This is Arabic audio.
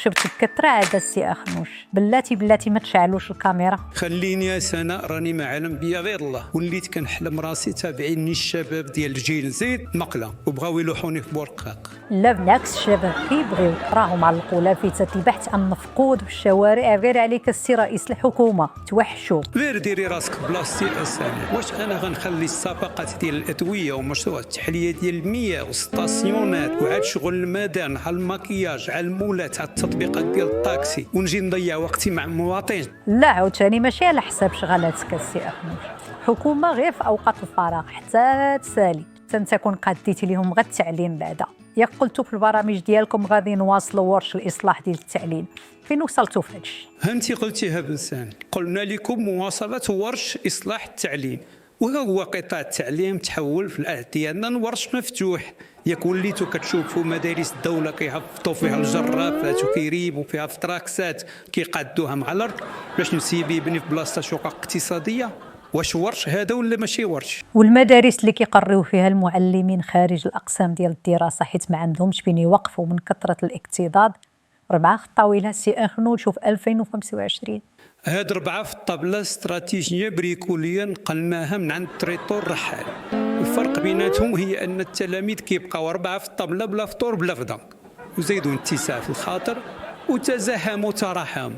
شفتك كترعد السي اخنوش، بلاتي ما تشعلوش الكاميرا. خليني يا سناء راني ما علم بيا غير الله، وليت كنحلم راسي تابعيني الشباب ديال الجيل زيد مقله وبغاو يلوحوني في بورقاق. لا بالعكس، الشباب كيبغيو راهم علقوا لافتة البحث عن مفقود في الشوارع. غير عليك السي رئيس الحكومه توحشوا. غير ديري راسك بلاصتي اسناء، واش انا غنخلي الصفقات ديال الادويه ومشروع التحليه ديال المياه والستاسيونات وعاد شغل المدن على الماكياج على المولات على التطبيقات ديال الطاكسي ونجي نضيع وقتي مع المواطن؟ لا عاوتاني ماشي على حساب شغلاتك السي اخنوش، الحكومه غير في اوقات الفراغ حتى تسالي، حتى انت كون قاديتي لهم غير التعليم بعدا. ياك قلتوا في البرامج ديالكم غادي نواصلوا ورش الاصلاح ديال التعليم، فين وصلتوا في هادشي؟ انت قلتيها بلسان، قلنا لكم مواصله ورش اصلاح التعليم، وهو قطاع التعليم تحول في العهد ديالنا لورش مفتوح. ياك وليتوا كتشوفوا مدارس الدوله كيهبطوا فيها الجرافات وكيريبوا فيها في تراكسات كيقادوها مع الارض باش نسيبي يبني في بلاصه شقق اقتصاديه. واش ورش هذا ولا ماشي ورش؟ والمدارس اللي كيقريو فيها المعلمين خارج الاقسام ديال الدراسه حيت ما عندهمش فين يوقفوا من كثره الاكتظاظ، 4 خط طويله سي اخنوش في 2025. هاد 4 في الطابله استراتيجيه بريكوليه نقلناها من عند التريطور الرحال. الفرق بيناتهم هي ان التلاميذ كيبقاو 4 في الطابله بلا فطور بلا غدا، وزيدوا اتساع في الخاطر وتزاحموا تراحم.